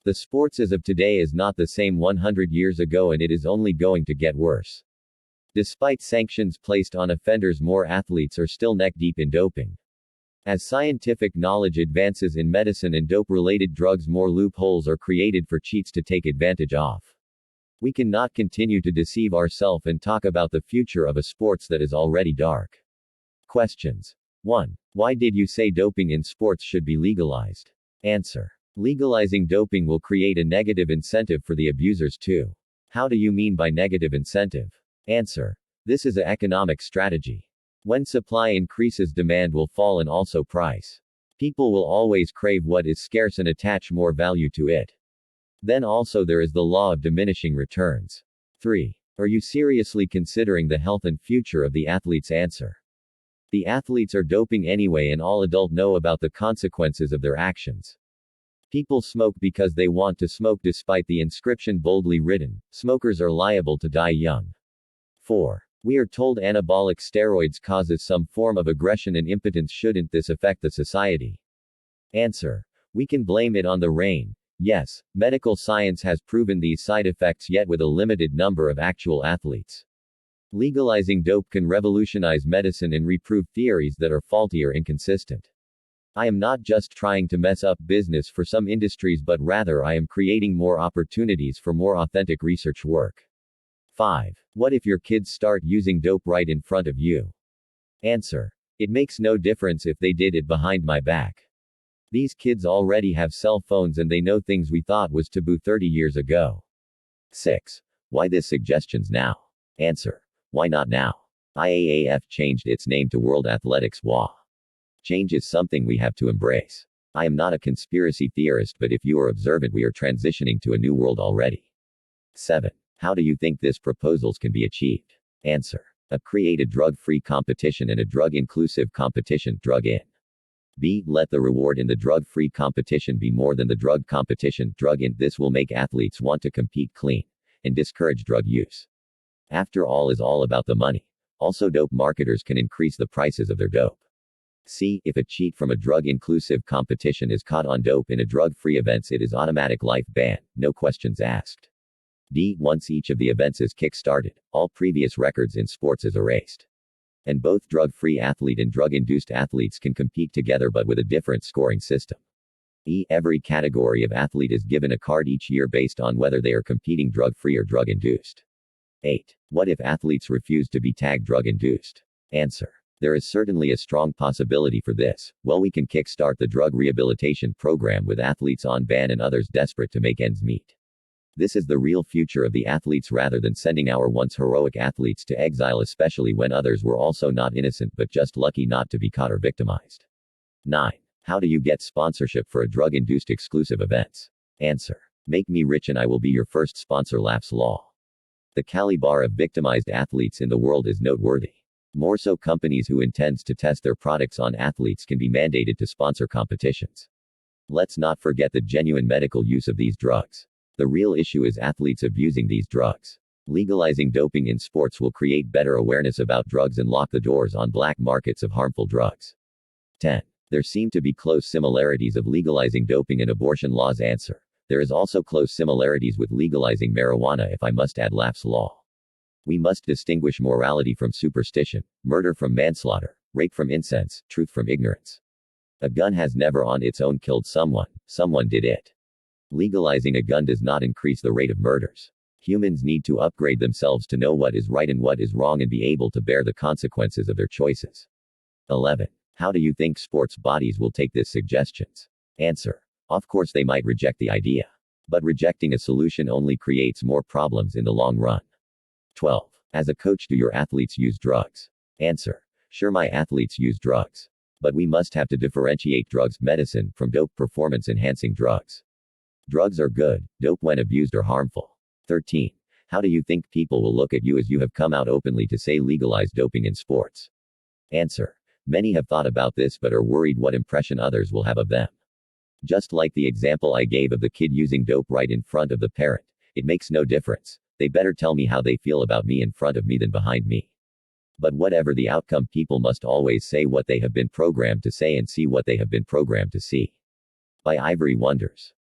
The sports as of today is not the same 100 years ago, and it is only going to get worse. Despite sanctions placed on offenders, more athletes are still neck-deep in doping. As scientific knowledge advances in medicine and dope-related drugs, more loopholes are created for cheats to take advantage of. We cannot continue to deceive ourselves and talk about the future of a sports that is already dark. Questions. 1. Why did you say doping in sports should be legalized? Answer. Legalizing doping will create a negative incentive for the abusers too. How do you mean by negative incentive? Answer. This is an economic strategy. When supply increases, demand will fall and also price. People will always crave what is scarce and attach more value to it. Then also there is the law of diminishing returns. 3. Are you seriously considering the health and future of the athletes? Answer. The athletes are doping anyway, and all adults know about the consequences of their actions. People smoke because they want to smoke, despite the inscription boldly written, "Smokers are liable to die young." 4. We are told anabolic steroids causes some form of aggression and impotence. Shouldn't this affect the society? Answer. We can blame it on the rain. Yes, medical science has proven these side effects, yet with a limited number of actual athletes. Legalizing dope can revolutionize medicine and reprove theories that are faulty or inconsistent. I am not just trying to mess up business for some industries, but rather I am creating more opportunities for more authentic research work. 5. What if your kids start using dope right in front of you? Answer. It makes no difference if they did it behind my back. These kids already have cell phones and they know things we thought was taboo 30 years ago. 6. Why this suggestions now? Answer. Why not now? IAAF changed its name to World Athletics WA. Change is something we have to embrace. I am not a conspiracy theorist, but if you are observant, we are transitioning to a new world already. 7. How do you think this proposals can be achieved? Answer. Create a drug-free competition and a drug-inclusive competition. Drug in. B. Let the reward in the drug-free competition be more than the drug competition. Drug in. This will make athletes want to compete clean and discourage drug use. After all, is all about the money. Also, dope marketers can increase the prices of their dope. C. If a cheat from a drug-inclusive competition is caught on dope in a drug-free events, it is automatic life ban, no questions asked. D. Once each of the events is kick-started, all previous records in sports is erased. And both drug-free athlete and drug-induced athletes can compete together, but with a different scoring system. E. Every category of athlete is given a card each year based on whether they are competing drug-free or drug-induced. 8. What if athletes refuse to be tagged drug-induced? Answer. There is certainly a strong possibility for this. Well, we can kickstart the drug rehabilitation program with athletes on ban and others desperate to make ends meet. This is the real future of the athletes, rather than sending our once heroic athletes to exile, especially when others were also not innocent but just lucky not to be caught or victimized. 9. How do you get sponsorship for a drug-induced exclusive events? Answer. Make me rich and I will be your first sponsor. Laughs Law. The caliber of victimized athletes in the world is noteworthy. More so, companies who intends to test their products on athletes can be mandated to sponsor competitions. Let's not forget the genuine medical use of these drugs. The real issue is athletes abusing these drugs. Legalizing doping in sports will create better awareness about drugs and lock the doors on black markets of harmful drugs. 10. There seem to be close similarities of legalizing doping and abortion laws. Answer. There is also close similarities with legalizing marijuana, if I must add. Laughs Law. We must distinguish morality from superstition, murder from manslaughter, rape from incense, truth from ignorance. A gun has never on its own killed someone, someone did it. Legalizing a gun does not increase the rate of murders. Humans need to upgrade themselves to know what is right and what is wrong and be able to bear the consequences of their choices. 11. How do you think sports bodies will take these suggestions? Answer. Of course they might reject the idea. But rejecting a solution only creates more problems in the long run. 12. As a coach, do your athletes use drugs? Answer. Sure, my athletes use drugs. But we must have to differentiate drugs, medicine, from dope, performance-enhancing drugs. Drugs are good, dope when abused are harmful. 13. How do you think people will look at you as you have come out openly to say legalize doping in sports? Answer. Many have thought about this but are worried what impression others will have of them. Just like the example I gave of the kid using dope right in front of the parent, it makes no difference. They better tell me how they feel about me in front of me than behind me. But whatever the outcome, people must always say what they have been programmed to say and see what they have been programmed to see. By Ivory Wonders.